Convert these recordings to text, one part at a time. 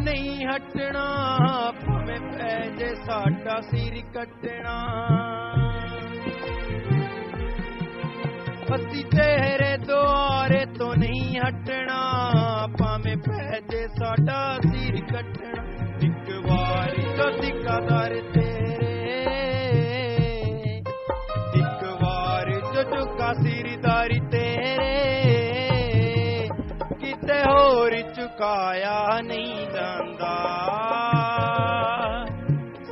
नहीं हटना भावें पै जे साडा सिर कटना असी तेरे द्वारे तो नहीं हटना भावें पै जे साडा सिर कटना एक बारी तो ठिकादार तेरे एक बार जो चुका सिरदारी तेरे किते होर चुकाया नहीं जांदा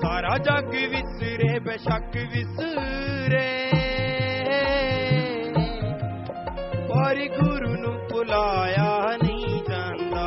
सारा जग विसरे बेशक विसरे पर गुरु नू भुलाया नहीं जांदा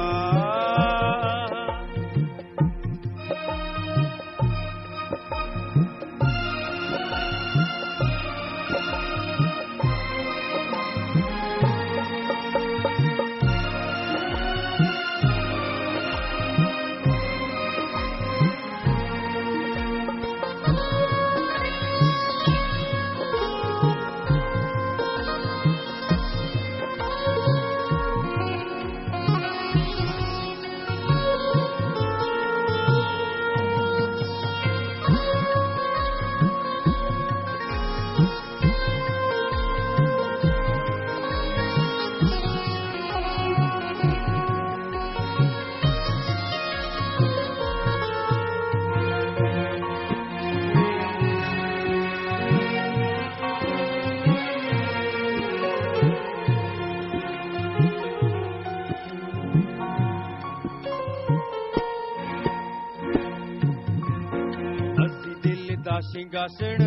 सिंहासन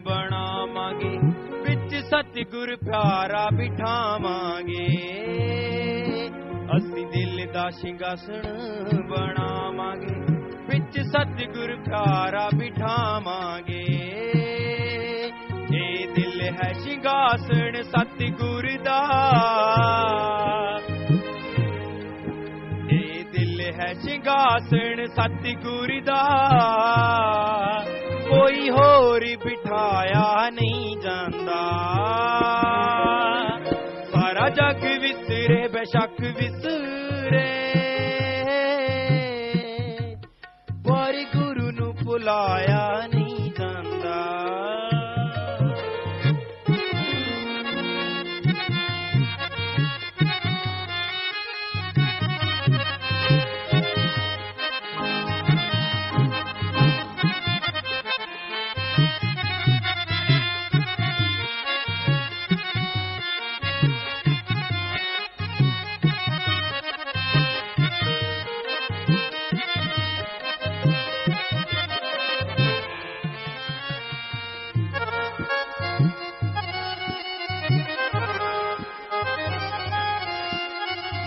बनावांगे विच सतगुर प्यारा बिठावांगे असी दिल दा सिंहासन बनावांगे विच सतगुर प्यारा बिठावांगे ये दिल है सिंहासन सतगुर दा ये दिल है सिंहासन सतगुर दा कोई होर बिठाया नहीं जांदा सारा जग विसरे बेशक विसरे पर गुरु नू भुलाया नहीं जांदा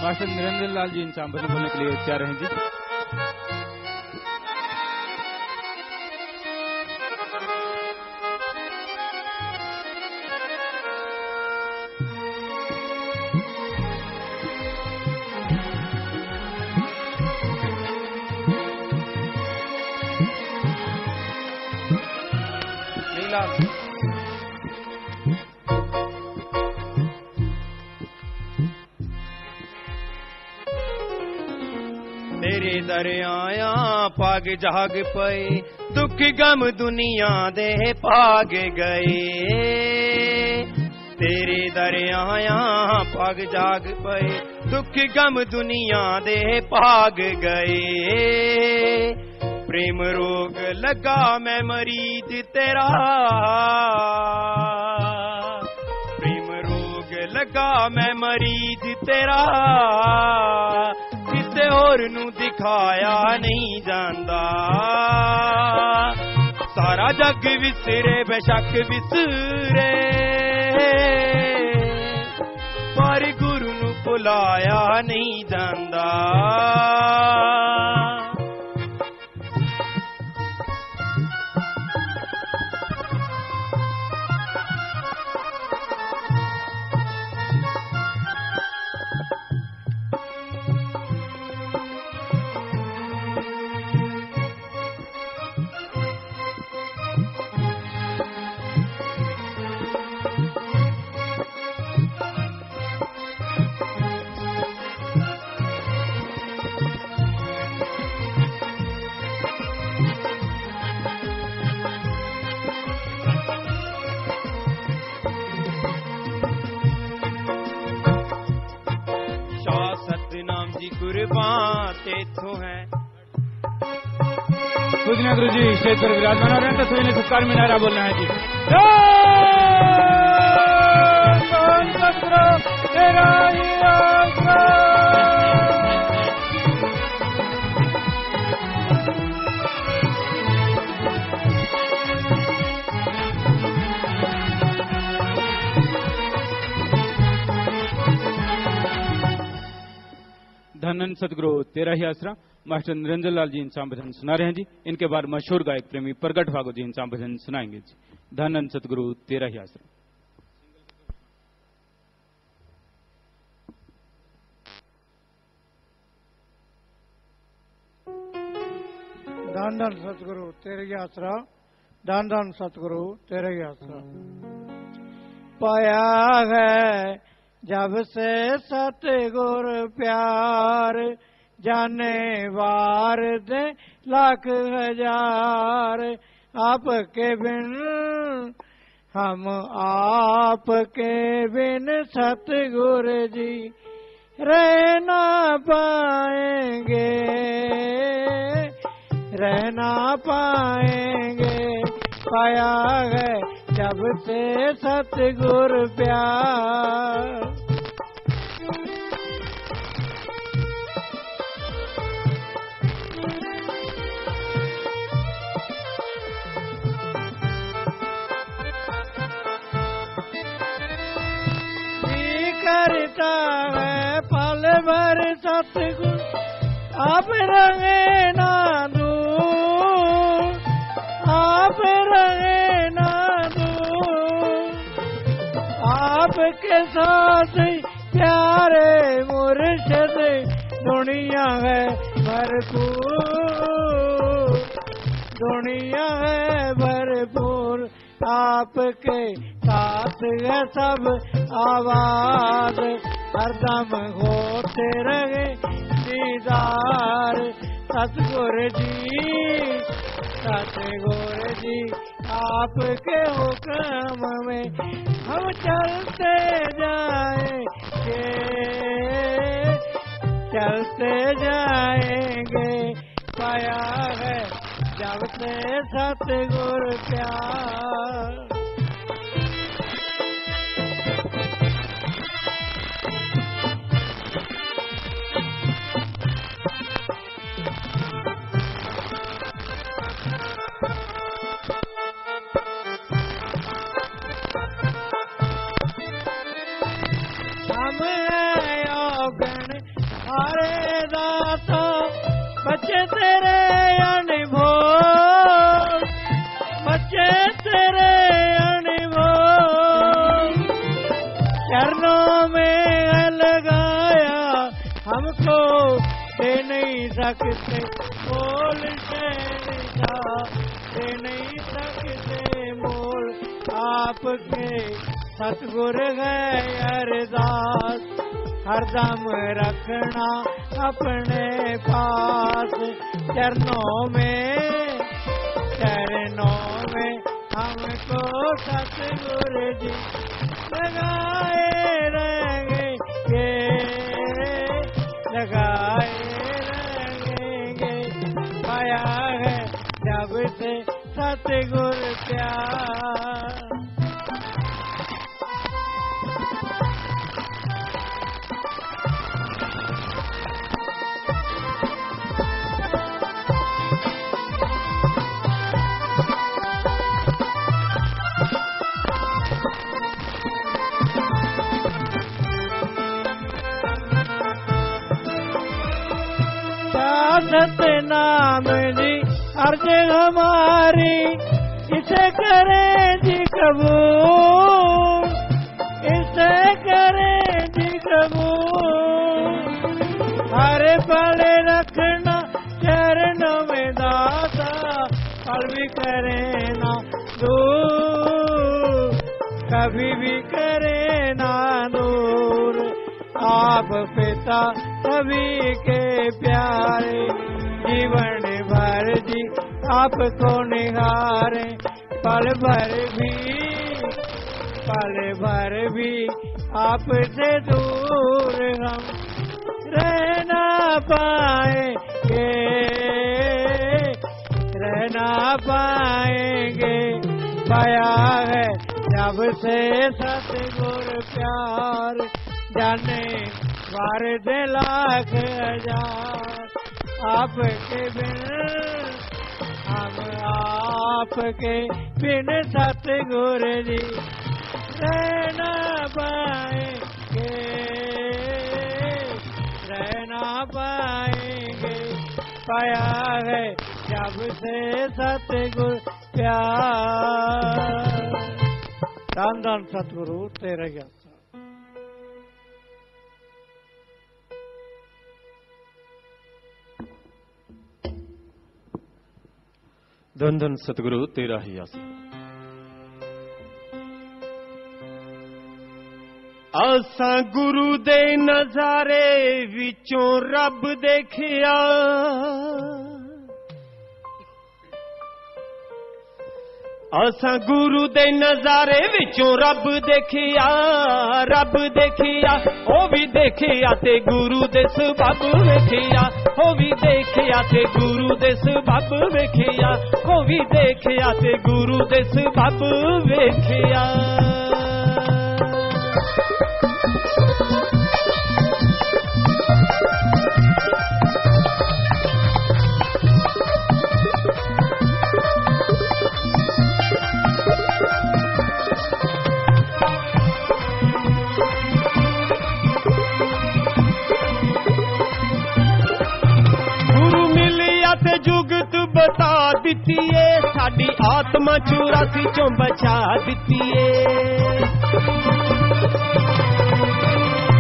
मास्टर नरेंद्र लाल जी इन सांबर बोलने के लिए तैयार हैं जी। तेरे दर आया पाग जाग पए दुख गम दुनिया दे पाग गए तेरे दर आया पाग जाग पए दुख गम दुनिया दे पाग गए प्रेम रोग लगा मैं मरीज तेरा प्रेम रोग लगा मैं मरीज तेरा किसे होर नू दिखाया नहीं जांदा सारा जग विसरे बेशक विसरे पर गुरु नू भुलाया नहीं जांदा पूजनीय गुरु जी स्टेज पर विराजमान हो रहे हैं, तो सभी ने सत्कार में नारा बोलना है जी। सतगुरु तेरा ही आसरा। धन सतगुरु तेरा ही आसरा। मास्टर निरंजन लाल जी इंसान भजन सुना रहे हैं जी। इनके बाद मशहूर गायक प्रेमी प्रगट भागवत जी इंसान भजन सुनाएंगे जी। धन सतगुरु तेरा ही आसरा। धन धन सतगुरु तेरे ही आसरा। धन धन सतगुरु तेरे ही आसरा। पाया है जब से सतगुर प्यार, जाने वार दे लाख हजार। आपके बिन हम आपके बिन सतगुर जी रह ना पाएंगे, रहना पाएंगे। पाया है जब से सतगुर प्यार। करता है पल भर सतगुर, आप रंगे ना दूर, आप रंगे ना दूर। आपके साथ प्यारे मुर्शिद दुनिया है भरपूर, दुनिया है भरपूर। आपके साथ है सब आवाज, हरदम होते रहे दीदार। सतगुर जी, सतगुर जी आपके हुक्म में हम चलते जाएंगे, चलते जाएंगे। पाया है जब से सतगुर प्यार। हम है योगन हरे दाता, बच्चे तेरे अनमोल, बच्चे तेरे अनमोल। चरणों में लगाया हमको दे नहीं सकते बोल से, दे नहीं सकते मोल। आपके सतगुर है अरदास, हरदम रखना अपने पास। चरणों में हमको सतगुर जी लगाए रहेंगे, लगाए रहेंगे। पाया है जब से सतगुर प्यार। सतनाम जी अर्ज हमारी, इसे करें जी कबूल, इसे करें जी कबूल। हर पल रखना चरणों में दाता, पल भी करे ना दूर, कभी भी करे ना दूर। आप पिता सभी के प्यारे, जीवन भर जी आपको निहारे। पल भर भी आपसे दूर हम रह ना पाएंगे, रह ना पाएंगे। पाया है जब से सतगुर प्यार, जाने वार दे लाख हजार। आपके बिन हम आपके बिन सतगुर जी रह ना पाएंगे, रह ना पाएंगे। पाया है जब से सतगुर प्यार। धन धन सतगुरु तेरा ज्ञान। धन धन सतगुरु तेरा ही आसरा। आसा गुरु दे नजारे विचों रब देखिया, आसा गुरु दे नजारे विचों रब देखिया। रब देखिया ओ भी देखिया ते गुरु दे सबब वेखिया। ओ भी देखिया ते गुरु दे सबब वेखिया। ओ भी देखिया ते गुरु दे सबब वेखिया। जुगत बता दितीए, साडी आत्मा 84 चों बचा दितीए।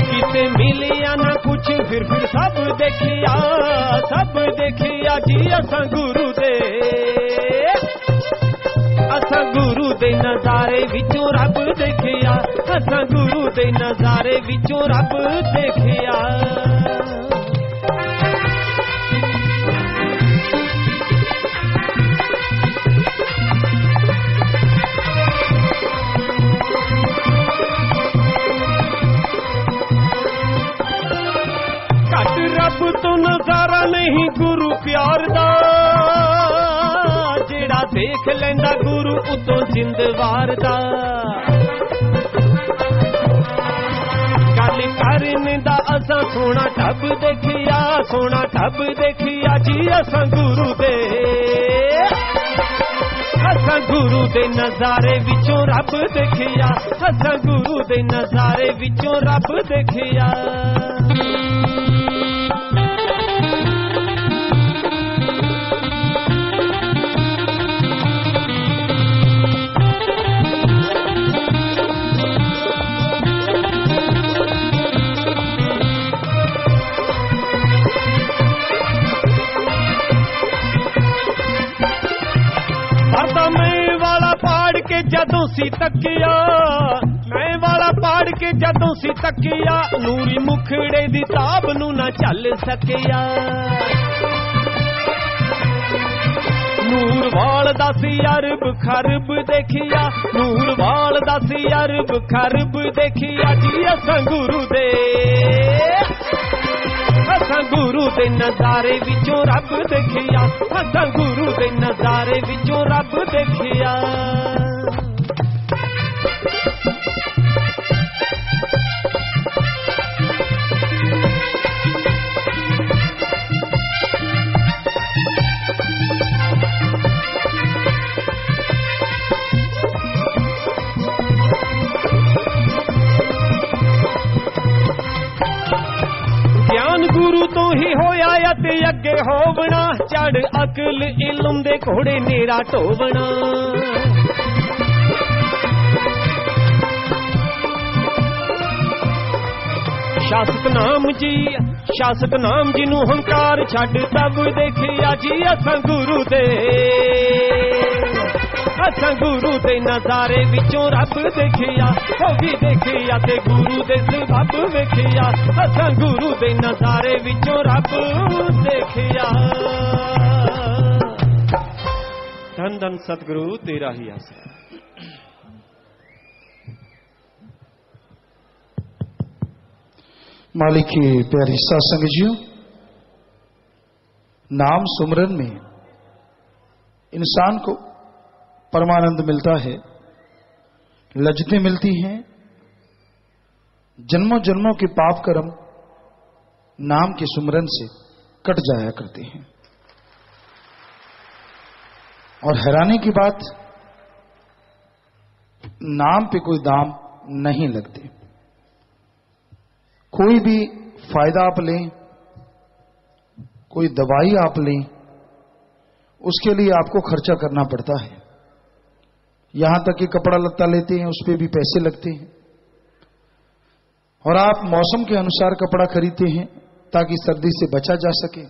किते मिलिया ना कुछ फिर सब देखिया, सब देखिया जी असां गुरु दे। असां गुरु दे नजारे विचों रब देखिया। असां गुरु दे नजारे विचों रब देखिया। रब तो नजारा नहीं गुरु प्यार दा, जेड़ा देख लेंदा गुरु उतों जिंदवार दा। गल करने दा असां सोना टब देखिया, सोना टब देखिया जी असां गुरु दे। असां गुरु दे नजारे विचों रब देखिया। असां गुरु दे नजारे विचों रब देखिया। जदों सी तकिया, मैं वाला पाड़ के जदों सी तकिया। नूरी मुखड़े दी ताब नू ना चल सकिया। नूर वाल दा सी अरब खरब देखिया। नूर वाल दा सी अरब खरब देखिया जी असां गुरु दे। असां गुरु दे नजारे विचों रब देखिया। असां गुरु दे नजारे विचों रब देखिया। ज्ञान गुरु तो ही होया ते अगे होवना। चढ़ अकल इल्म दे घोड़े नेरा ढोवना। शासक नाम जी नू हंकार छड़ तब देखिया जी असां गुरु दे। असां गुरु दे नजारे विचों रब देखिया। ओ भी देखिया ते गुरु दे सबब वेखिया। असां गुरु दे नजारे विचों रब देखिया। धन धन सतगुरु तेरा ही आसरा। मालिक की प्यारी सत्संग जियो, नाम सुमरन में इंसान को परमानंद मिलता है, लज्जतें मिलती हैं, जन्मों जन्मों के पाप कर्म नाम के सुमरन से कट जाया करते हैं। और हैरानी की बात, नाम पे कोई दाम नहीं लगते। कोई भी फायदा आप लें, कोई दवाई आप लें, उसके लिए आपको खर्चा करना पड़ता है। यहां तक कि कपड़ा लत्ता लेते हैं, उस पर भी पैसे लगते हैं। और आप मौसम के अनुसार कपड़ा खरीदते हैं ताकि सर्दी से बचा जा सके,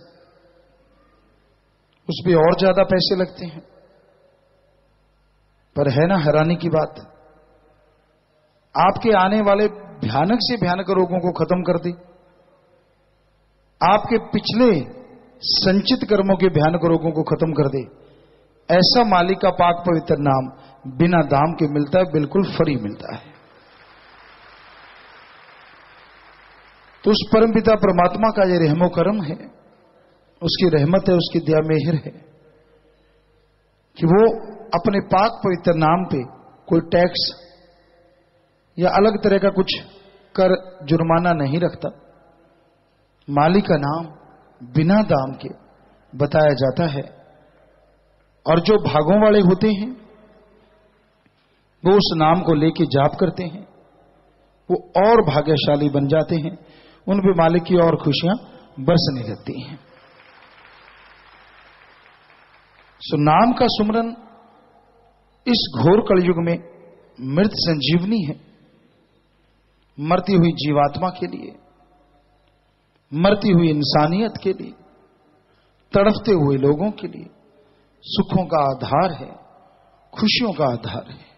उस पर और ज्यादा पैसे लगते हैं। पर है ना हैरानी की बात, आपके आने वाले भयानक से भयानक रोगों को खत्म कर दे, आपके पिछले संचित कर्मों के भयानक रोगों को खत्म कर दे, ऐसा मालिक का पाक पवित्र नाम बिना दाम के मिलता है, बिल्कुल फ्री मिलता है। तो उस परमपिता परमात्मा का ये रहमो करम है, उसकी रहमत है, उसकी दया मेहर है कि वो अपने पाक पवित्र नाम पे कोई टैक्स या अलग तरह का कुछ कर जुर्माना नहीं रखता। मालिक का नाम बिना दाम के बताया जाता है, और जो भागों वाले होते हैं वो उस नाम को लेके जाप करते हैं, वो और भाग्यशाली बन जाते हैं, उन पे मालिक की और खुशियां बरसने लगती हैं। सो नाम का सुमरन इस घोर कलयुग में मृत संजीवनी है, मरती हुई जीवात्मा के लिए, मरती हुई इंसानियत के लिए, तड़पते हुए लोगों के लिए सुखों का आधार है, खुशियों का आधार है।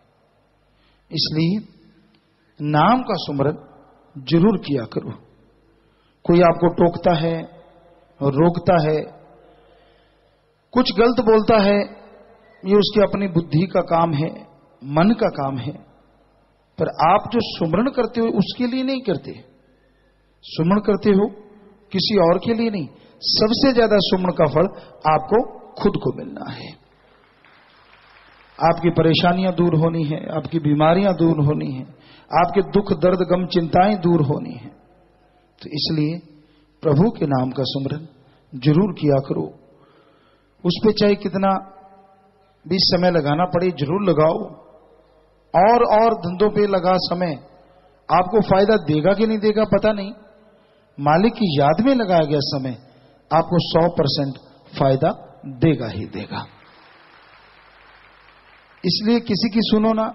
इसलिए नाम का सुमरन जरूर किया करो। कोई आपको टोकता है और रोकता है, कुछ गलत बोलता है, ये उसकी अपनी बुद्धि का काम है, मन का काम है, पर आप जो सुमरण करते हो उसके लिए नहीं करते। सुमरण करते हो किसी और के लिए नहीं, सबसे ज्यादा सुमरण का फल आपको खुद को मिलना है। आपकी परेशानियां दूर होनी है, आपकी बीमारियां दूर होनी है, आपके दुख दर्द गम चिंताएं दूर होनी है। तो इसलिए प्रभु के नाम का सुमरन जरूर किया करो। उस पे चाहे कितना भी समय लगाना पड़े जरूर लगाओ। और धंधों पे लगा समय आपको फायदा देगा कि नहीं देगा पता नहीं, मालिक की याद में लगाया गया समय आपको 100% फायदा देगा ही देगा। इसलिए किसी की सुनो ना,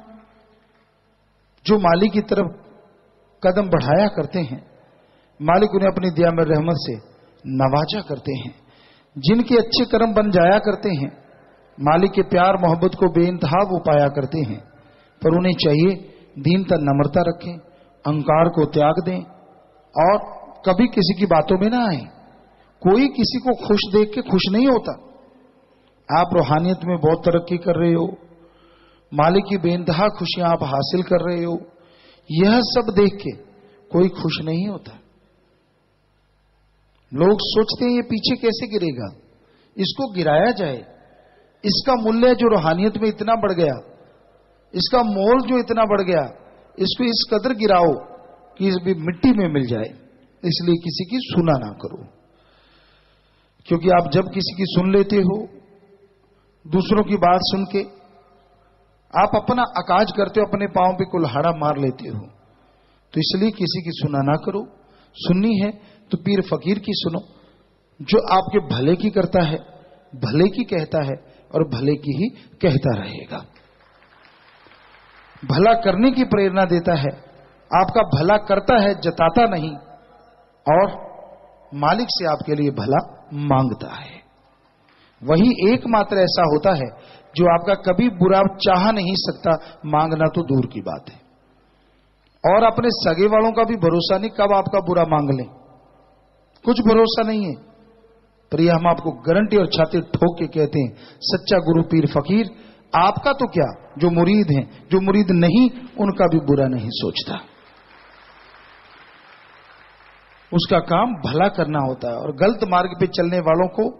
जो मालिक की तरफ कदम बढ़ाया करते हैं, मालिक उन्हें अपनी दया में रहमत से नवाजा करते हैं। जिनके अच्छे कर्म बन जाया करते हैं, मालिक के प्यार मोहब्बत को बेइंतहा वो पाया करते हैं, पर उन्हें चाहिए दीनता नम्रता रखें, अहंकार को त्याग दें और कभी किसी की बातों में ना आए। कोई किसी को खुश देख के खुश नहीं होता। आप रूहानियत में बहुत तरक्की कर रहे हो, मालिक की बेइंतहा खुशियां आप हासिल कर रहे हो, यह सब देख के कोई खुश नहीं होता। लोग सोचते हैं ये पीछे कैसे गिरेगा, इसको गिराया जाए, इसका मूल्य जो रूहानियत में इतना बढ़ गया, इसका मोल जो इतना बढ़ गया, इसको इस कदर गिराओ कि इस भी मिट्टी में मिल जाए। इसलिए किसी की सुना ना करो, क्योंकि आप जब किसी की सुन लेते हो, दूसरों की बात सुन के आप अपना अकाज करते हो, अपने पांव पे कुल्हाड़ा मार लेते हो। तो इसलिए किसी की सुना ना करो। सुननी है तो पीर फकीर की सुनो, जो आपके भले की करता है, भले की कहता है और भले की ही कहता रहेगा। भला करने की प्रेरणा देता है, आपका भला करता है, जताता नहीं, और मालिक से आपके लिए भला मांगता है। वही एकमात्र ऐसा होता है जो आपका कभी बुरा चाह नहीं सकता, मांगना तो दूर की बात है। और अपने सगे वालों का भी भरोसा नहीं, कब आपका बुरा मांग लें, कुछ भरोसा नहीं है। पर यह हम आपको गारंटी और छाती ठोक के कहते हैं, सच्चा गुरु पीर फकीर आपका तो क्या, जो मुरीद हैं, जो मुरीद नहीं उनका भी बुरा नहीं सोचता। उसका काम भला करना होता है, और गलत मार्ग पे चलने वालों को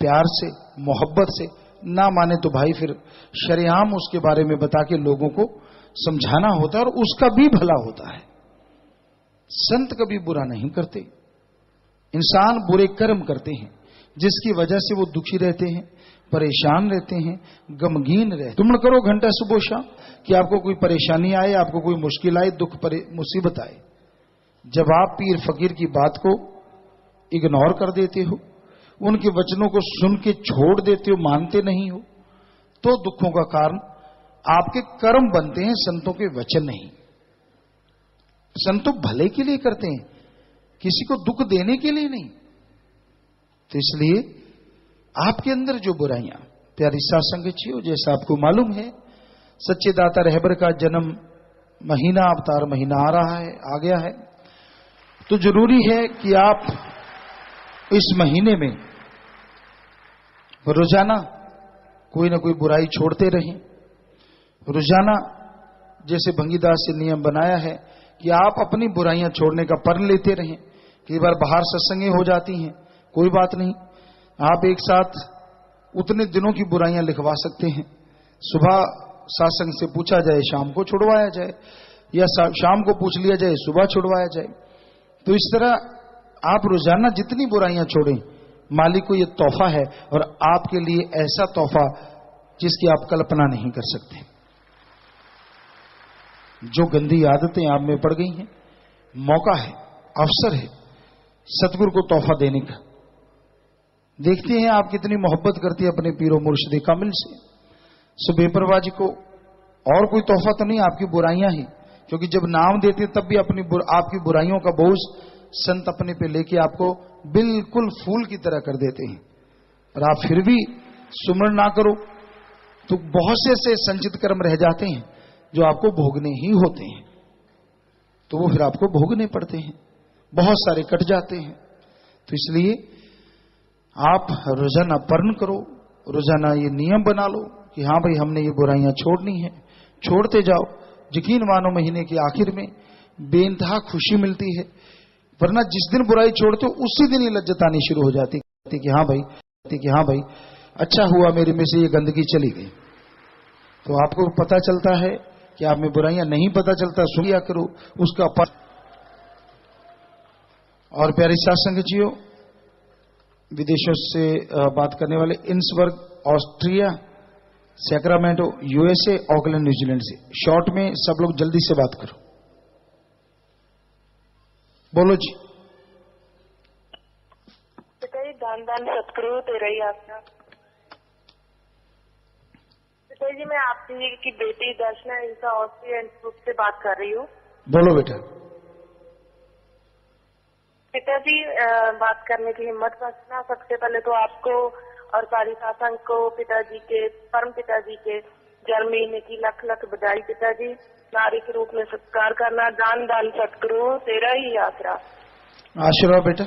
प्यार से, मोहब्बत से, ना माने तो भाई फिर शरेआम उसके बारे में बता के लोगों को समझाना होता है और उसका भी भला होता है। संत कभी बुरा नहीं करते। इंसान बुरे कर्म करते हैं जिसकी वजह से वो दुखी रहते हैं, परेशान रहते हैं, गमगीन रहते हैं। तुम करो घंटा सुबह शाम कि आपको कोई परेशानी आए, आपको कोई मुश्किल आए, दुख मुसीबत आए। जब आप पीर फकीर की बात को इग्नोर कर देते हो, उनके वचनों को सुन के छोड़ देते हो, मानते नहीं हो, तो दुखों का कारण आपके कर्म बनते हैं, संतों के वचन नहीं। संतों भले के लिए करते हैं, किसी को दुख देने के लिए नहीं। तो इसलिए आपके अंदर जो बुराइयां, प्यारी साथ संगतियों, जैसा आपको मालूम है सच्चे दाता रहबर का जन्म महीना, अवतार महीना आ रहा है, आ गया है। तो जरूरी है कि आप इस महीने में रोजाना कोई ना कोई बुराई छोड़ते रहें। रोजाना जैसे भंगीदास से नियम बनाया है कि आप अपनी बुराइयां छोड़ने का प्रण लेते रहें। कई बार बाहर सत्संगें हो जाती हैं, कोई बात नहीं, आप एक साथ उतने दिनों की बुराइयां लिखवा सकते हैं। सुबह सत्संग से पूछा जाए, शाम को छुड़वाया जाए, या शाम को पूछ लिया जाए, सुबह छुड़वाया जाए। तो इस तरह आप रोजाना जितनी बुराइयां छोड़ें, मालिक को यह तोहफा है और आपके लिए ऐसा तोहफा जिसकी आप कल्पना नहीं कर सकते। जो गंदी आदतें आप में पड़ गई हैं, मौका है, अवसर है सतगुरु को तोहफा देने का। देखते हैं आप कितनी मोहब्बत करती है अपने पीरो मुर्शिद कामिल से। सो बेपरवाह को और कोई तोहफा तो नहीं, आपकी बुराइयां ही, क्योंकि जब नाम देते तब भी आपकी बुराइयों का बोझ संत अपने पे लेके आपको बिल्कुल फूल की तरह कर देते हैं। और आप फिर भी सुमरण ना करो तो बहुत से ऐसे संचित कर्म रह जाते हैं जो आपको भोगने ही होते हैं, तो वो फिर आपको भोगने पड़ते हैं, बहुत सारे कट जाते हैं। तो इसलिए आप रोजाना पर्ण करो, रोजाना ये नियम बना लो कि हाँ भाई हमने ये बुराइयां छोड़नी है, छोड़ते जाओ। यकीन मानो महीने के आखिर में बेइंतहा खुशी मिलती है, वरना जिस दिन बुराई छोड़ते हो उसी दिन ही लज्जत आनी शुरू हो जाती कि हाँ भाई अच्छा हुआ मेरे में से ये गंदगी चली गई। तो आपको पता चलता है कि आप में बुराइयां नहीं पता चलता, सुनिया करो उसका और प्यारे साथ संगतियों, विदेशों से बात करने वाले Innsbruck Austria, Sacramento USA, Auckland New Zealand से, शॉर्ट में सब लोग जल्दी से बात करो, बोलो जी। पिताजी दान दान सतगुरु तेरा ही आज्ञा। पिताजी मैं आपकी की बेटी दर्शना इनका ऑस्ट्रिया इंस्टीट्यूट से बात कर रही हूँ। बोलो बेटा। पिताजी बात करने की हिम्मत रखना। सबसे पहले तो आपको और सारी शासन को पिताजी के, परम पिताजी के जन्म महीने की लख लख बधाई। पिताजी नारी के रूप में सत्कार करना। दान दान सतगुरु तेरा ही आसरा। आशीर्वाद बेटा।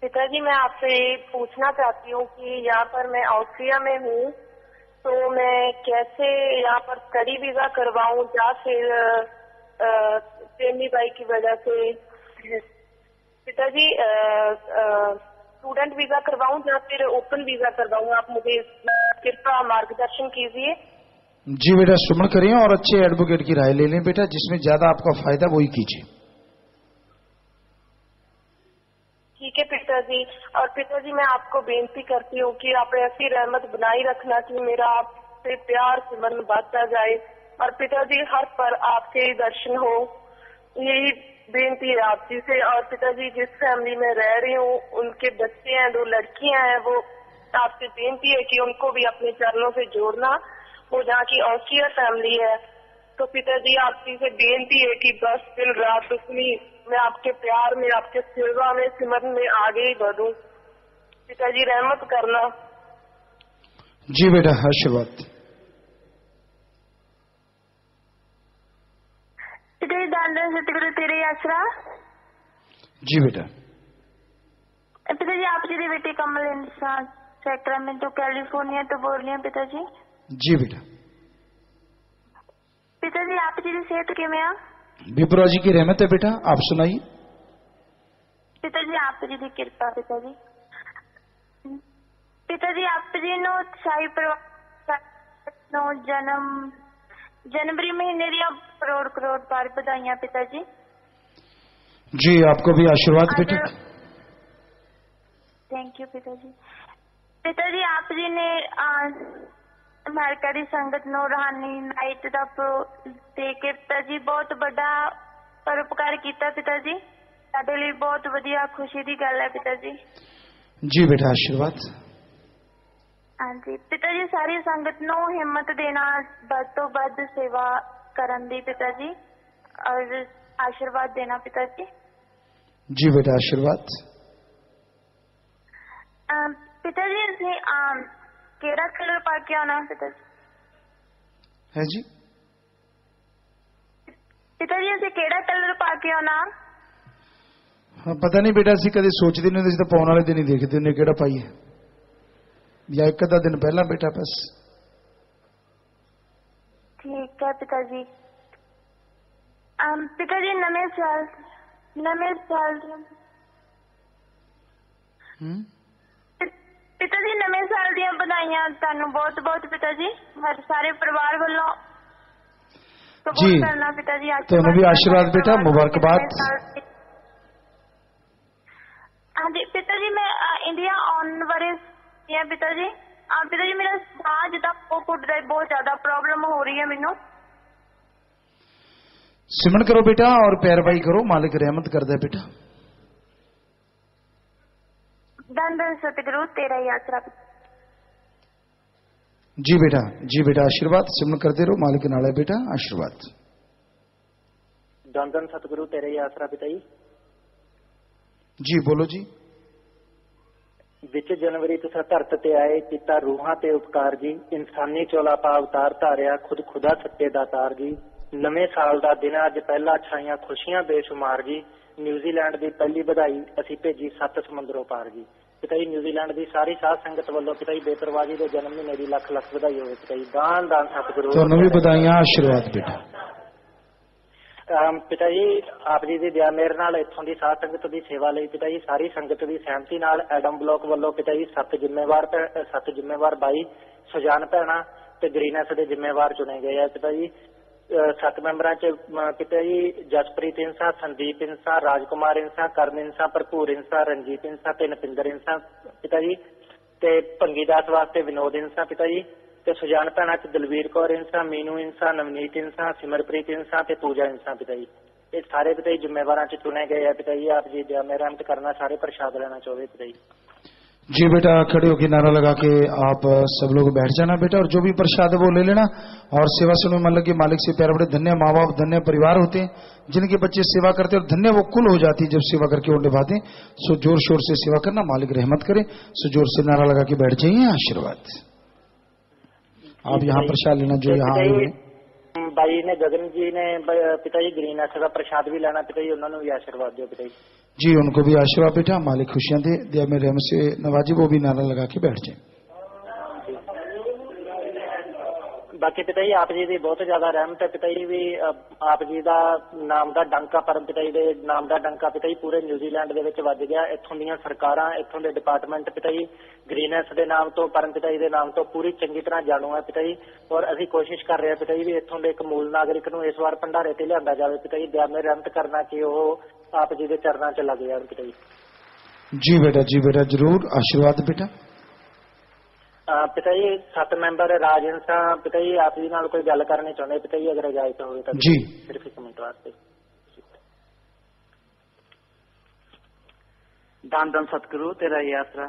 पिताजी मैं आपसे पूछना चाहती हूँ कि यहाँ पर मैं ऑस्ट्रिया में हूँ, तो मैं कैसे यहाँ पर स्टडी वीजा करवाऊँ या फिर प्रेमी बाई की वजह से पिताजी स्टूडेंट वीजा करवाऊँ या फिर ओपन वीजा करवाऊँ? आप मुझे कृपया मार्गदर्शन कीजिए। जी बेटा, सुमन करिए और अच्छे एडवोकेट की राय ले लें बेटा, जिसमें ज्यादा आपका फायदा वही कीजिए। ठीक है पिताजी। और पिताजी मैं आपको बेनती करती हूँ कि आप ऐसी रहमत बनाई रखना कि मेरा आपसे प्यार सिमरन बढ़ता जाए और पिताजी हर पर आपके दर्शन हो, यही बेनती है आपसी से। और पिताजी जिस फैमिली में रह रही हूँ उनके बच्चे हैं, 2 लड़कियां हैं, वो आपसे बेनती है कि उनको भी अपने चरणों से जोड़ना। वो जहाँ की ऑस्ट्रिया फैमिली है, तो पिताजी आपसी से बेनती है कि बस दिन रात उसमें मैं आपके प्यार में, आपके सेवा में, सिमरन में आगे ही बढ़ूं। पिताजी रहमत करना। जी बेटा, आशीर्वाद। पिताजी दान दान सतगुरु तेरे ही आसरा। जी बेटा। पिताजी आप जी बेटी कमल इंसान सैक्रामेंटो कैलिफोर्निया तो बोल रही हैं पिताजी। जी बेटा। पिताजी आप जी की सेहत किमें आ? विप्रो जी की रहमत है बेटा, आप सुनाइए। पिताजी आप जी की कृपा। पिताजी ਪਿਤਾ ਜੀ ਆਪ ਜੀ ਨੂੰ ਸ਼ਾਹੀ ਪਰਿਵਾਰ ਨੂੰ जनवरी महीने दिया करोड़ बार बधाइयां पिताजी। जी आपको भी आशीर्वाद बेटा। थैंक यू पिताजी। पिताजी आप जी ने अमेरिका की संगत नो रूहानी नाइट का दे के पिताजी बहुत बड़ा परोपकार किया पिताजी, साडे लिए बहुत वधिया खुशी की गल है पिताजी। जी बेटा आशीर्वाद। हाँ जी पिताजी सारी संगत नो हिम्मत देना, बद तो बद सेवा करन दी पिताजी और आशीर्वाद देना पिताजी। जी बेटा आशीर्वाद। पिताजी असि केड़ा कलर पा के आना पिताजी? है जी पिताजी असि केड़ा कलर पा के आना? हाँ पता नहीं बेटा, असि कदे सोचते नहीं होंदे, पाउण वाले दिन ही देखते होंदे केड़ा पाईए, या एक अद्धा दिन पहला बेटा बस। ठीक है पिताजी। पिताजी नवे साल पिताजी नवे साल दियां बधाइयां तुहानू बहुत बहुत पिताजी, हर सारे परिवार वालों जी करना पिताजी। तुहानू भी आशीर्वाद बेटा, मुबारकबाद। हाँ जी पिताजी मैं इंडिया आने बारे पिताजी। पिताजी मेरा साह जिदा फुटदा बहुत ज्यादा प्रॉब्लम हो रही है मैनू। सिमरन करो बेटा और पैरवाई करो, मालिक रहमत करदा है बेटा। धन धन सतगुरु तेरा ही आसरा। जी बेटा आशीर्वाद। सिमरन करते रहो, मालिक नाल है बेटा, आशीर्वाद। धन धन सतगुरु तेरा ही आसरा पिता जी बोलो जी। विच जनवरी तुसा धरत ते आए, किता रूहां ते उपकार जी, इंसानी चोला पा अवतार धारिया, खुद खुदा सत्ते दातार जी। नवे साल दा दिन अज पहला छाइयां खुशियां बेशुमार जी, न्यूजीलैंड दी पहली बधाई असी भेजी 7 समुंदरों पार जी। पिता जी न्यूजीलैंड दी सारी साध संगत वालों पिता जी बेपरवाही दे जन्म महीने दी लख लख बधाई होवे पिता जी। दान दान सतगुरु तुहानू भी बधाइयां, आशीर्वाद बेटा। पिता जी आप जी की दया मेरे नाल इत्थों की साध संगत की सेवा लई पिता जी सारी संगत की सहमति नाल एडम ब्लॉक वालों पिता जी 7 जिम्मेवार बाई सुजान भैणा ते ग्रीनस के जिम्मेवार चुने गए हैं पिता जी। 7 मैंबरां च पिता जी जसप्रीत इंसा, संदीप इंसा, राजकुमार इंसा, करण इंसा, भरपूर इंसा, रंजीत इंसा ते नपिंदर इंसा पिता जी। ते भंगीदास वास्ते विनोद इंसा पिता जी। ते सुजान भैणा च दलवीर कौर इंसा, मीनू इंसा, नवनीत इंसा, सिमरप्रीत इंसा ते पूजा इंसा पिता जी। ये सारे पिता जी जिम्मेवार चुने गए हैं पिता जी। आप जी दया मेरा रहमत करना, सारे प्रसाद लेना चाहोगे पिता जी। जी बेटा खड़े होकर नारा लगा के आप सब लोग बैठ जाना बेटा, और जो भी प्रसाद है वो ले लेना। और सेवा से मन लगे, मालिक से प्यार बड़े। धन्य माँ बाप, धन्य परिवार होते हैं जिनके बच्चे सेवा करते हैं, और धन्य वो कुल हो जाती है जब सेवा करके वो निभाते हैं। सो जोर शोर से सेवा करना, मालिक रहमत करे। सो जोर से नारा लगा के बैठ जाइए, आशीर्वाद। आप यहाँ प्रसाद लेना जो यहाँ आए हुए भाई ने गगन जी ने पिता जी ग्रीन एस का प्रसाद भी लेना पिता जी, उन्होंने भी आशीर्वाद दो पिता जी। उनको भी आशीर्वाद बेटा, मालिक खुशियां दे, दिया में रहम से नवाजी। वो भी नारा लगा के बैठ जाए। बाकी पिता जी आप जी की बहुत ज्यादा रहमत है पिता जी। भी आप जी का नाम का डंका परम पिता जी के नाम का डंका पिता जी पूरे न्यूजीलैंड के वज गया। इत्थों दी सरकारां, इत्थों के डिपार्टमेंट पिता जी ग्रीनएस के नाम तो, परम पिता जी के नाम तो पूरी चंगी तरह जाणू है पिता जी। और असी कोशिश कर रहे हैं पिता जी भी इत्थों के एक मूल नागरिक नूं इस बार भंडारे ते लिआंदा जावे पिता जी। दया में रहमत करना कि वह आप जी के चरणों च लग जाए पिता जी। जी बेटा जरूर, आशीर्वाद बेटा। पिता जी 7 मैंबर राज इंसा पिता जी आप जी नाल कोई गल करनी चाहते पिता जी, अगर इजाजत हो तो जी सिर्फ 1 मिनट वास्ते। दान दान सतगुरु तेरा ही आसरा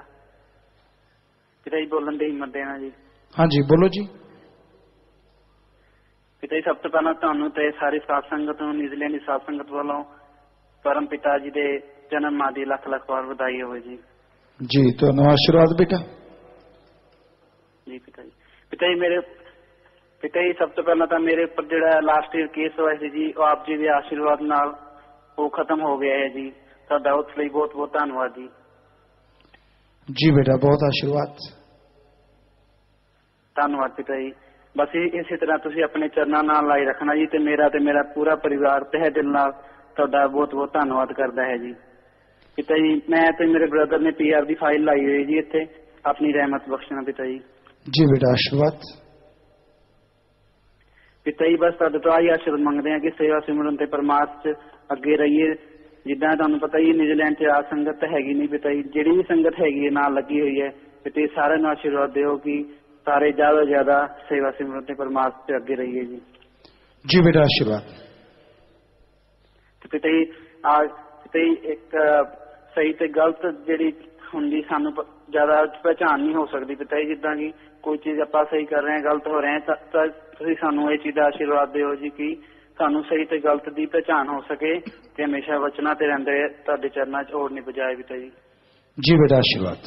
पिता जी, बोलन की हिम्मत देना जी। हाँ जी बोलो जी। पिता जी सब तो पहला तुहानू ते सारी साध संगत नूं न्यूजीलैंड की साध संगत वालों परम पिता जी के जन्म माह की लख लख बार बधाई हो जी। जी तुहानू आशीर्वाद बेटा। जी पिता जी मेरे पिता जी सब तो पहला तो मेरे उपर जो लास्ट ईयर केस होया सी जी, वो आप जी के आशीर्वाद नाल वो खत्म हो गया है जी। साडा उस लई बहुत बहुत धन्यवाद जी। जी बेटा बहुत आशीर्वाद। धन्यवाद पिता जी। बस इसी तरह तुसीं अपने चरणों नाल लाई रखना जी। ते मेरा पूरा परिवार तहे दिल नाल तुहाडा बहुत बहुत धन्यवाद करदा है जी। पिता जी मैं ते मेरे ब्रदर ने PR की फाइल लाई हुई जी इत्थे, अपनी रहमत बख्शना पिता जी। जी बेटा आशीर्वाद। पिता जी बस तुहाडे तो आही आशीर्वाद मंगते हैं कि सेवा सिमरन ते परमार्थ च अगे रहिए। जिद्दां तुहानूं पता ही न्यूजीलैंड च आ संगत हैगी नहीं पिता जी, जिहड़ी भी संगत हैगी है नाल लगी हुई है, पिता जी सारे नूं आशीर्वाद दिओ कि सारे ज्यादा ज्यादा सेवा सिमरन ते परमार्थ च अगे रहिए जी। जी बेटा आशीर्वाद। पिता जी एक सही ते गलत जिहड़ी हुंदी सानूं ज्यादा पहचान नहीं हो सकती पिता जी। जिद्दां कि कोई चीज आपां सही कर रहे हैं गलत हो रहे हैं तां तुसीं सानूं इह चीज दा आशीर्वाद दिओ जी कि सानूं सही ते गलत दी पहचान हो सके ते हमेशा वचना ते रहंदे तुहाडे चरनां च होड़ नहीं बजाए पिता जी। जी बेटा आशीर्वाद।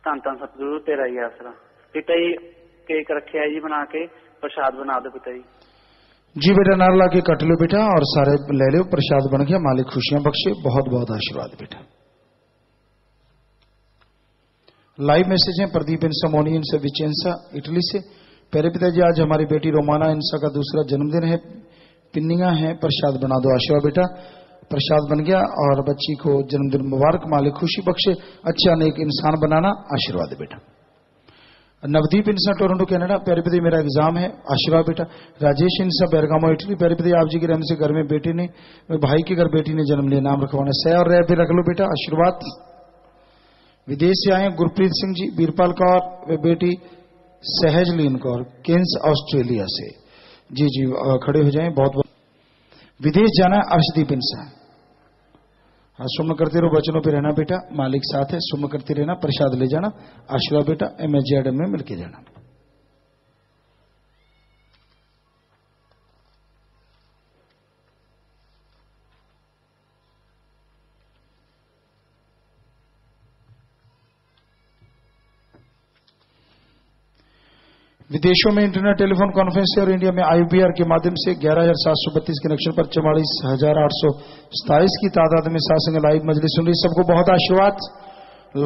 धन धन सतगुरु तेरा ही आसरा। पिता जी केक रखिया जी बना के, प्रसाद बना दो पिता जी। जी बेटा नार ला के कट लो बेटा और सारे ले लो, प्रसाद बन गया। मालिक खुशियां बख्शे। बहुत बहुत आशीर्वाद बेटा। लाइव मैसेज है प्रदीप इंसा मोनी इनसे विचेंसा इटली से। प्यारे पिताजी आज हमारी बेटी रोमाना इंसा का दूसरा जन्मदिन है, पिन्नियां है, प्रसाद बना दो। आशीर्वाद बेटा। प्रसाद बन गया और बच्ची को जन्मदिन मुबारक। मालिक खुशी बख्शे, अच्छा नेक इंसान बनाना। आशीर्वाद बेटा। नवदीप इंसा टोरंटो कनाडा। प्यारे पिताजी मेरा एग्जाम है। आशीर्वाद बेटा। राजेश इंसा बेरगामो इटली। प्यारे पिताजी आप जी के रहम से घर में बेटी ने भाई के घर बेटी ने जन्म लिया, नाम रखवाना सह और रह भी रख लो बेटा। आशीर्वाद। विदेश से आए गुरप्रीत सिंह जी, बीरपाल कौर वे बेटी सहजलीन कौर, केन्स ऑस्ट्रेलिया से। जी जी खड़े हो जाएं। बहुत बहुत विदेश जाना है अर्शदीप इंसा। हाँ सुमन करते रहो, वचनों पे रहना बेटा। मालिक साथ है, सुमन करते रहना, प्रसाद ले जाना। आशीर्वाद बेटा। MSJM में मिलके जाना। विदेशों में इंटरनेट टेलीफोन कॉन्फ्रेंस और इंडिया में IVR के माध्यम से 11,732 कनेक्शन पर 44,827 की तादाद में साथ लाइव मजलिस सुन रही। सबको बहुत आशीर्वाद।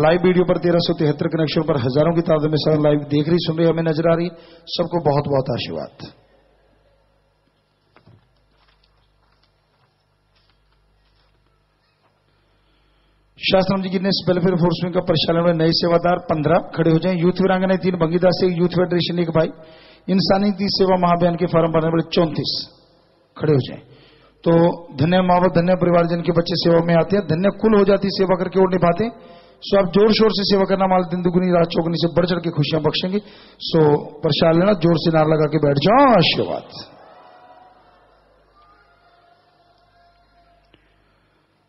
लाइव वीडियो पर 1373 कनेक्शन पर हजारों की तादाद में साथ लाइव देख रही सुन रही हमें नजर आ रही। सबको बहुत बहुत आशीर्वाद। शास्त्रम जी गिनेस वेलफेयर फोर्स विंग का प्रशासन में नए सेवादार 15 खड़े हो जाएं। यूथ वीरांगना 3 भंगीदास से यूथ फेडरेशन 1 भाई। इंसानी सेवा महाअभियान के फॉर्म भरने वाले 34 खड़े हो जाएं। तो धन्य माँ बाप धन्य परिवारजन के बच्चे सेवा में आते हैं, धन्य कुल हो जाती सेवा करके और निभाते। सो आप जोर शोर से सेवा करना, माल दिन दुगुनी रात चौगुनी से बढ़ चढ़ के खुशियां बख्शेंगे। सो प्रसाद लेना, जोर से नार लगा के बैठ जाओ। आशीर्वाद।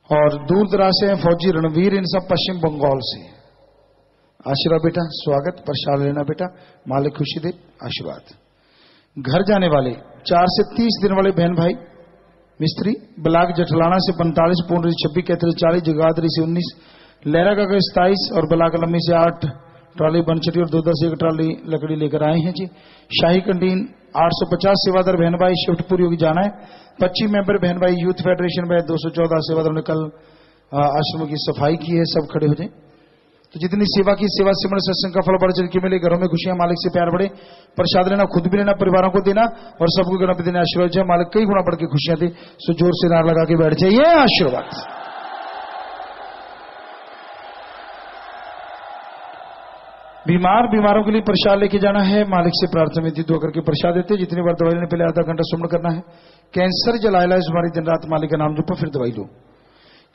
और दूर दराज से फौजी रणवीर इन सब पश्चिम बंगाल से। आशीर्वाद बेटा। स्वागत। प्रसाद लेना बेटा। मालिक खुशी दे। आशीर्वाद। घर जाने वाले 4 से 30 दिन वाले बहन भाई मिस्त्री ब्लाक जठलाना से 45, पूर्णरी 26, कैथरी 40, जगाधरी से 19, लहरा का 27 और ब्लाक लम्बी से 8 ट्रॉली बनचटी और 2-10 एक ट्रॉली लकड़ी लेकर आए हैं जी। शाही कंटीन 850 सेवादार बहन भाई शिफ्ट पूरी होगी जाना है। 25 मेंबर बहन भाई यूथ फेडरेशन में 214 सेवादारों ने कल आश्रमों की सफाई की है। सब खड़े हो जाए। तो जितनी सेवा की सेवा सिमरन सत्संग का फल बढ़ चल के मिले, घरों में खुशियां, मालिक से प्यार बढ़े। प्रसाद लेना, खुद भी लेना, परिवारों को देना और सबको गणपति देने आशीर्वाद जाए। मालिक कई गुना बढ़ के खुशियां दे। सो जोर से नार लगा के बैठ जाइए। आशीर्वाद। बीमारों के लिए प्रसाद लेके जाना है। मालिक से प्रार्थना विधि दुआ करके प्रसाद देते। जितनी बार दवाई लेने पहले आधा घंटा सुमन करना है। कैंसर जलाइला इस बारी दिन रात मालिक का नाम जपो, फिर दवाई लो।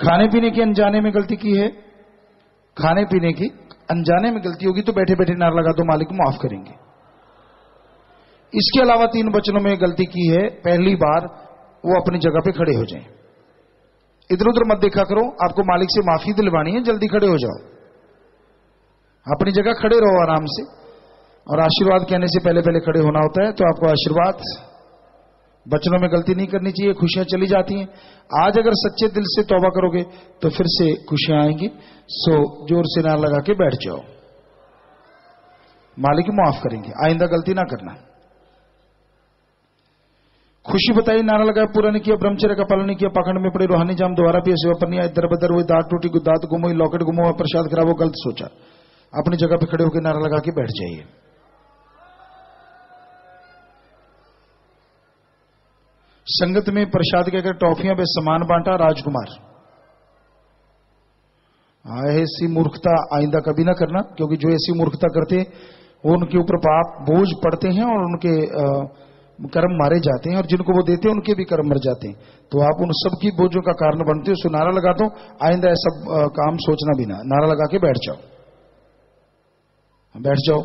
खाने पीने की अनजाने में गलती की है, खाने पीने की अनजाने में गलती होगी तो बैठे बैठे नार लगा दो, मालिक माफ करेंगे। इसके अलावा 3 वचनों में गलती की है, पहली बार वो अपनी जगह पे खड़े हो जाएं। इधर उधर मत देखा करो, आपको मालिक से माफी दिलवानी है, जल्दी खड़े हो जाओ। अपनी जगह खड़े रहो आराम से। और आशीर्वाद कहने से पहले पहले खड़े होना होता है। तो आपको आशीर्वाद। बचनों में गलती नहीं करनी चाहिए, खुशियां चली जाती हैं। आज अगर सच्चे दिल से तौबा करोगे तो फिर से खुशियां आएंगी। सो जोर से नार लगा के बैठ जाओ, मालिक माफ करेंगे। आइंदा गलती ना करना। खुशी बताई, नारा लगाया, पूरा नहीं किया, ब्रह्मचर्य का पालन नहीं किया, पाखंड में पड़े, रूहानी जाम दोबारा पिया, सेवा पर नहीं आए, दर बदर हुई, दांत टूटी, दांत गुम हुई, लॉकेट गुम हुआ, प्रसाद खराब हो, गलत सोचा। अपनी जगह पे खड़े होकर नारा लगा के बैठ जाइए। संगत में प्रसाद के अगर टॉफियां पे सामान बांटा। राजकुमार ऐसी मूर्खता आइंदा कभी ना करना, क्योंकि जो ऐसी मूर्खता करते हैं वो उनके ऊपर पाप बोझ पड़ते हैं और उनके कर्म मारे जाते हैं, और जिनको वो देते हैं उनके भी कर्म मर जाते हैं। तो आप उन सब की बोझों का कारण बनते हो। सो नारा लगाता हूं, आइंदा ऐसा काम सोचना भी ना। नारा लगा के बैठ जाओ, बैठ जाओ।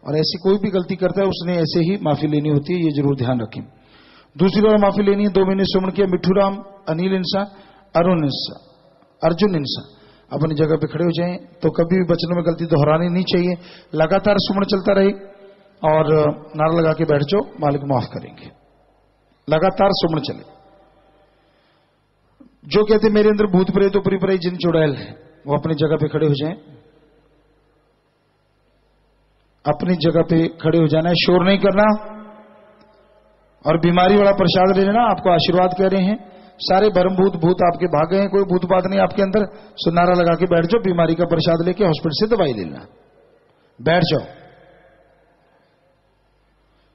और ऐसी कोई भी गलती करता है उसने ऐसे ही माफी लेनी होती है, ये जरूर ध्यान रखें। दूसरी बार माफी लेनी है। 2 महीने श्रवण किया, मिठू राम, अनिल इंसा, अरुण इंसा, अर्जुन इंसा। अपनी जगह पे खड़े हो जाएं। तो कभी भी वचनों में गलती दोहरानी नहीं चाहिए। लगातार सुमन चलता रहे और नारा लगा के बैठ जाओ, मालिक माफ करेंगे। लगातार सुमन चले। जो कहते मेरे अंदर भूत प्रेत ऊपरी परे जिन चुड़ैल है, वो अपनी जगह पे खड़े हो जाएं। अपनी जगह पे खड़े हो जाना है, शोर नहीं करना। और बीमारी वाला प्रसाद ले लेना, आपको आशीर्वाद कह रहे हैं। सारे भरमभूत भूत आपके भाग गए हैं, कोई भूत बात नहीं आपके अंदर। सो नारा लगा के बैठ जाओ, बीमारी का प्रसाद लेके हॉस्पिटल से दवाई ले लेना, बैठ जाओ।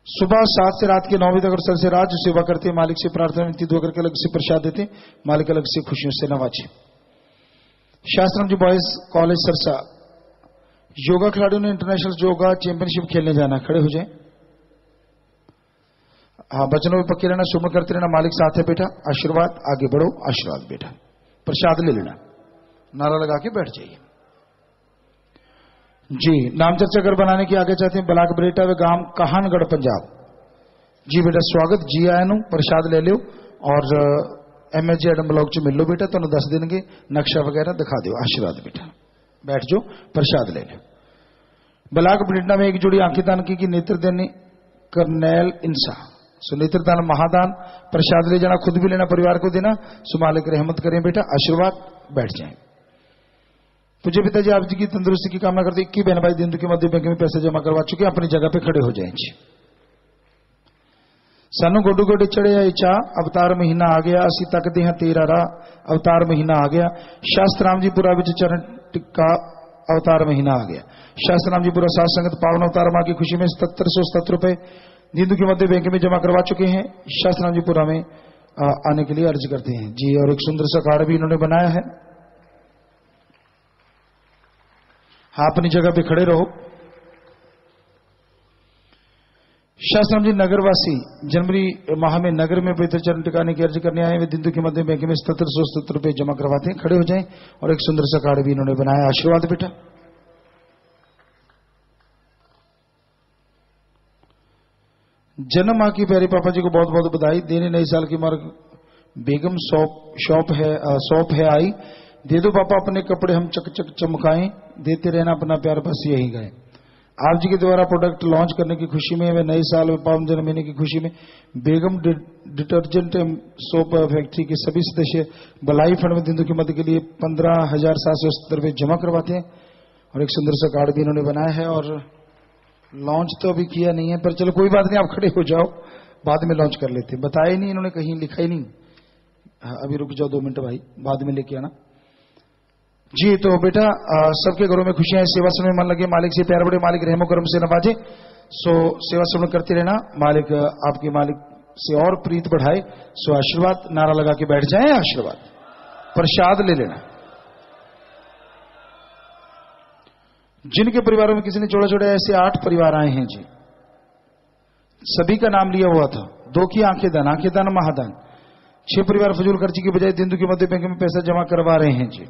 सुबह 7 से रात के 9 बजे तक सर से रात जो सेवा करते हैं, मालिक से प्रार्थना विनती दुआ करके अलग से प्रसाद देते हैं, मालिक अलग से खुशियों से नवाजे। शास्त्रम जी बॉयज कॉलेज सरसा, योगा खिलाड़ियों ने इंटरनेशनल योगा चैंपियनशिप खेलने जाना, खड़े हो जाए। हाँ, बचनों में पक्के रहना, सुमन करते रहना, मालिक साथ है बेटा। आशीर्वाद, आगे बढ़ो, आशीर्वाद बेटा। प्रसाद ले लेना, नारा लगा के बैठ जाइए। जी, नाम चर्चा घर बनाने की आगे चाहते हैं बलाक बरेटा व गांव कहानगढ़ पंजाब। जी बेटा स्वागत, जी आया नु, प्रसाद ले लो और MSG एडम ब्लॉक च मिल लो बेटा, तुम दस देंगे नक्शा वगैरह दिखा दो। आशीर्वाद बेटा, बैठ जाओ, प्रसाद ले लो। बलाक बरेटा में एक जोड़ी आंखें दान की नेत्रदान करनैल इंसा। सो नेत्रदान महादान, प्रसाद ले जाना, खुद भी लेना, परिवार को देना। सो मालिक रहमत करें बेटा, आशीर्वाद, बैठ जाएं। पूज्य पिताजी आप जी की तंदुरुस्ती की कामना करते 21 बहन भाई दिन के मध्य बैंक में पैसे जमा करवा चुके, अपनी जगह पे खड़े हो जाएं जी। सानू गोडू गोडे चढ़े चा, अवतार महीना आ गया, असी तकते हैं तेरा राह, अवतार महीना आ गया। शास्त्र राम जी पुरा विच चरण टिक्का, अवतार महीना आ गया। शास्त्र राम जी पुरा सात संगत पावन अवतार मां की खुशी में 7770 रुपए दीदू के मध्य बैंक में जमा करवा चुके हैं। शास्त्र राम जी पुरा में आने के लिए अर्ज करते हैं जी। और एक सुंदर सा कार्ड भी इन्होंने बनाया है। हाँ, अपनी जगह पे खड़े रहो। शास्त्रम जी नगरवासी जनवरी माह में नगर में पवित्र चरण टिकाने की अर्ज करने आए वे दिंदु के मध्य बैंक में 7770 रुपए जमा करवाते हैं, खड़े हो जाएं। और एक सुंदर सा कार्ड भी इन्होंने बनाया। आशीर्वाद बेटा। जन्म मां की प्यारी पापा जी को बहुत बहुत बधाई देने। नए साल की मार्ग बेगम शॉप है आई, दे दो पापा अपने कपड़े हम चक चक चमकाएं, देते रहना अपना प्यार बस यही गए। आप जी के द्वारा प्रोडक्ट लॉन्च करने की खुशी में वे नए साल में पावन जन्म महीने की खुशी में बेगम डिटर्जेंट सोप फैक्ट्री के सभी सदस्य भलाई फंड में दिंदु की मदद के लिए 15,770 रुपए जमा करवाते हैं। और एक सुंदर सा कार्ड भी इन्होंने बनाया है। और लॉन्च तो अभी किया नहीं है, पर चलो कोई बात नहीं, आप खड़े हो जाओ, बाद में लॉन्च कर लेते। बताया ही नहीं इन्होंने, कहीं लिखा ही नहीं। अभी रुक जाओ 2 मिनट भाई, बाद में लेके आना जी। तो बेटा सबके घरों में खुशियां, सेवा समय मन लगे, मालिक से प्यार बढ़े, मालिक रहमो करम से नवाजे। सो सेवा समय करते रहना, मालिक आपके मालिक से और प्रीत बढ़ाए। सो आशीर्वाद, नारा लगा के बैठ जाएं। आशीर्वाद, प्रसाद ले लेना। जिनके परिवारों में किसी ने जोड़ा जोड़ा ऐसे 8 परिवार आए हैं जी, सभी का नाम लिया हुआ था। 2 की आंखें दान महादान। 6 परिवार फजूल खर्ची की बजाय दिंदु के मध्य बैंक में पैसा जमा करवा रहे हैं जी।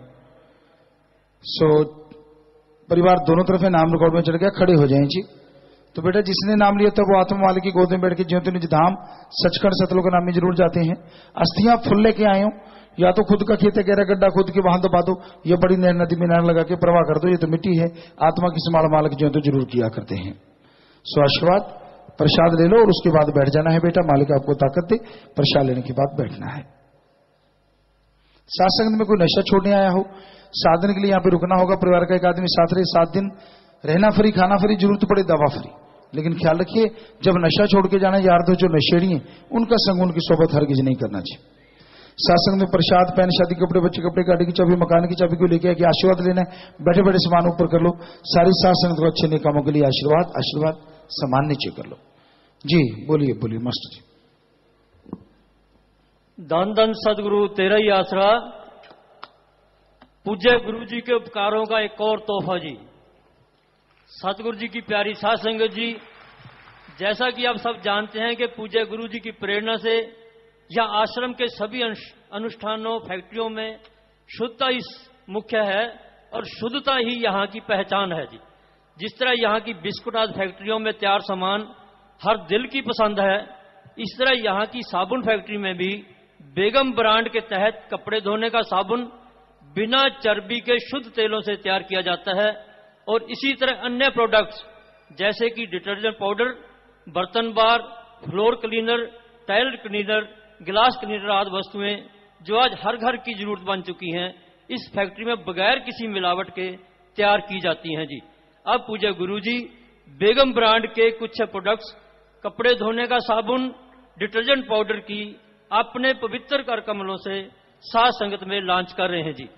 सो परिवार दोनों तरफ है, नाम रिकॉर्ड में चढ़ गया, खड़े हो जाएं जी। तो बेटा जिसने नाम लिया था वो आत्मा मालिक की गोद में बैठ के ज्योति निज धाम सचखंड सतलोक का नाम में जरूर जाते हैं। अस्थियां फुल लेके आए हो, या तो खुद का खेत है गहरा गड्ढा खुद के वहां दबा दो, या बड़ी नहर नदी में नहर लगा के प्रवाह कर दो, ये तो मिट्टी है। आत्मा की संभाल मालिक जो तो जरूर किया करते हैं। सो आशीर्वाद, प्रसाद ले लो और उसके बाद बैठ जाना है बेटा। मालिक आपको ताकत दे, प्रसाद लेने के बाद बैठना है। सत्संग में कोई नशा छोड़ने आया हो, साधन के लिए यहां पे रुकना होगा, परिवार का एक आदमी साथ रहे, 7 दिन रहना फ्री, खाना फ्री, जरूरत पड़े दवा फ्री। लेकिन ख्याल रखिए जब नशा छोड़ के जाना, यार तो जो नशेड़ी हैं उनका संग उनकी सोबत हरगिज नहीं करना चाहिए। सत्संग में प्रसाद, पैन, शादी कपड़े, बच्चे कपड़े, गाड़ी की चाबी, मकान की चाबी को लेके आके आशीर्वाद लेना है। बैठे बैठे सामान ऊपर कर लो। सारी सत्संग को अच्छे नेक कामों के लिए आशीर्वाद, आशीर्वाद सामान नीचे कर लो जी। बोलिए बोलिए मास्टर जी। धन धन सदगुरु तेरा ही आसरा, पूज्य गुरु जी के उपकारों का एक और तोहफा जी। सतगुरु जी की प्यारी साध संगत जी, जैसा कि आप सब जानते हैं कि पूज्य गुरु जी की प्रेरणा से या आश्रम के सभी अनुष्ठानों फैक्ट्रियों में शुद्धता ही मुख्य है और शुद्धता ही यहाँ की पहचान है जी। जिस तरह यहाँ की बिस्कुट आदि फैक्ट्रियों में तैयार सामान हर दिल की पसंद है, इस तरह यहाँ की साबुन फैक्ट्री में भी बेगम ब्रांड के तहत कपड़े धोने का साबुन बिना चर्बी के शुद्ध तेलों से तैयार किया जाता है। और इसी तरह अन्य प्रोडक्ट्स जैसे कि डिटर्जेंट पाउडर, बर्तन बार, फ्लोर क्लीनर, टाइल क्लीनर, गिलास क्लीनर आदि वस्तुएं जो आज हर घर की जरूरत बन चुकी हैं, इस फैक्ट्री में बगैर किसी मिलावट के तैयार की जाती हैं जी। अब पूज्य गुरु जी बेगम ब्रांड के कुछ प्रोडक्ट्स, कपड़े धोने का साबुन, डिटर्जेंट पाउडर की अपने पवित्र कर कमलों से साध संगत में लॉन्च कर रहे हैं जी।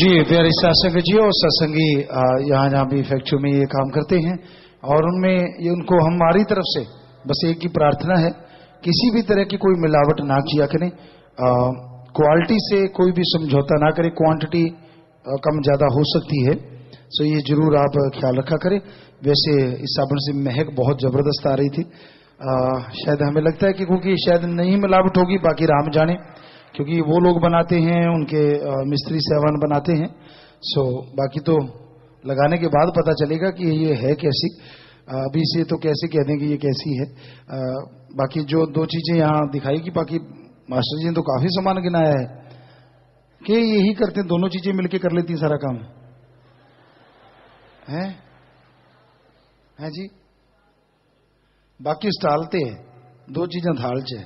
जी प्यारे सत्संग जी और सत्संगी यहाँ जहाँ भी फैक्ट्री में ये काम करते हैं और उनमें ये उनको हमारी तरफ से बस एक ही प्रार्थना है, किसी भी तरह की कोई मिलावट ना किया करें, क्वालिटी से कोई भी समझौता ना करें, क्वांटिटी कम ज़्यादा हो सकती है, सो ये जरूर आप ख्याल रखा करें। वैसे इस साबुन से महक बहुत ज़बरदस्त आ रही थी, शायद हमें लगता है कि क्योंकि शायद नहीं मिलावट होगी, बाकी राम जाने, क्योंकि वो लोग बनाते हैं, उनके मिस्त्री साहबान बनाते हैं। सो बाकी तो लगाने के बाद पता चलेगा कि ये है कैसी, अभी से तो कैसे कह दें कि ये कैसी है। बाकी जो दो चीजें यहाँ दिखाई कि बाकी मास्टर जी ने तो काफी सामान गिनाया है कि यही करते हैं, दोनों चीजें मिलके कर लेती सारा काम है जी। बाकी स्टालते हैं, दो चीजें थाल च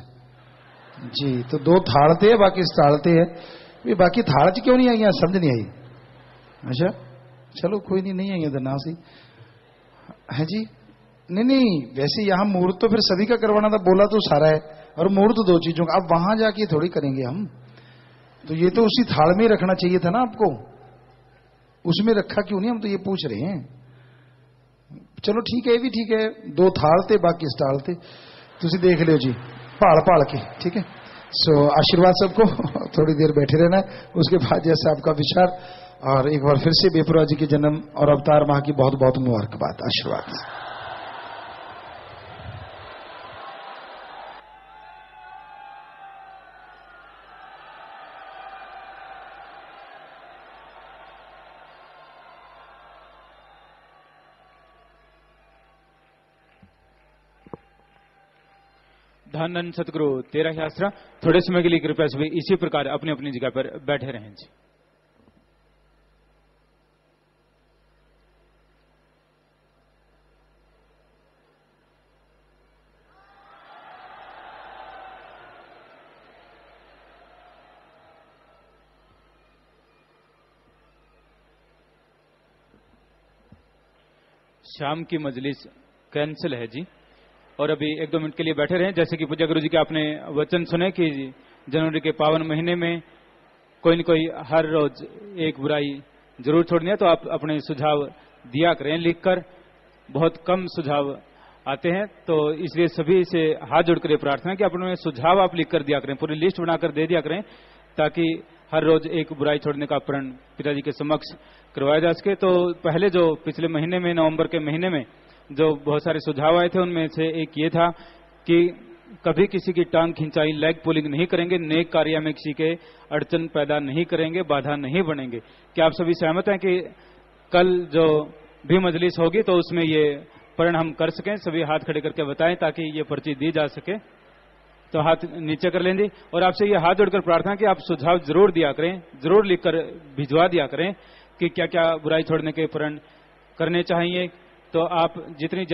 जी, तो दो थाड़ते हैं बाकी स्टालते हैं। बाकी थाड़ च क्यों नहीं आई, समझ नहीं आई। अच्छा चलो कोई नहीं आई तो ना सही है जी। नहीं वैसे यहाँ मुहूर्त तो फिर सभी का करवाना था, बोला तो सारा है, और मुहूर्त दो चीजों का, अब वहां जाके थोड़ी करेंगे हम, तो ये तो उसी थाड़ में रखना चाहिए था ना आपको, उसमें रखा क्यों नहीं, हम तो ये पूछ रहे हैं। चलो ठीक है, ये भी ठीक है, दो थाड़ थे बाकी स्टाल थे, तुम देख लो जी पाड़ के, ठीक है। सो आशीर्वाद सबको, थोड़ी देर बैठे रहना है, उसके बाद जैसे आपका विचार, और एक बार फिर से बेपरवाह जी के जन्म और अवतार माह की बहुत बहुत मुबारकबाद, आशीर्वाद। धन सतगुरु तेरा ही आसरा। थोड़े समय के लिए कृपया सभी इसी प्रकार अपनी अपनी जगह पर बैठे रहें जी। शाम की मजलिस कैंसिल है जी, और अभी 1-2 मिनट के लिए बैठे रहें। जैसे कि पूज्य गुरु जी के आपने वचन सुने कि जनवरी के पावन महीने में कोई न कोई हर रोज एक बुराई जरूर छोड़नी है, तो आप अपने सुझाव दिया करें लिखकर। बहुत कम सुझाव आते हैं, तो इसलिए सभी से हाथ जोड़कर ये प्रार्थना है कि अपने सुझाव आप लिखकर दिया करें, पूरी लिस्ट बनाकर दे दिया करें, ताकि हर रोज एक बुराई छोड़ने का प्रण पिताजी के समक्ष करवाया जा सके। तो पहले जो पिछले महीने में, नवंबर के महीने में जो बहुत सारे सुझाव आए थे, उनमें से एक ये था कि कभी किसी की टांग खिंचाई, लेग पुलिंग नहीं करेंगे, नेक कार्य में किसी के अड़चन पैदा नहीं करेंगे, बाधा नहीं बनेंगे। क्या आप सभी सहमत हैं कि कल जो भी मजलिस होगी तो उसमें ये प्रण हम कर सकें? सभी हाथ खड़े करके बताएं ताकि ये पर्ची दी जा सके। तो हाथ नीचे कर लेंगे और आपसे ये हाथ जोड़कर प्रार्थना कि आप सुझाव जरूर दिया करें, जरूर लिखकर भिजवा दिया करें कि क्या क्या बुराई छोड़ने के प्रण करने चाहिए। तो आप जितनी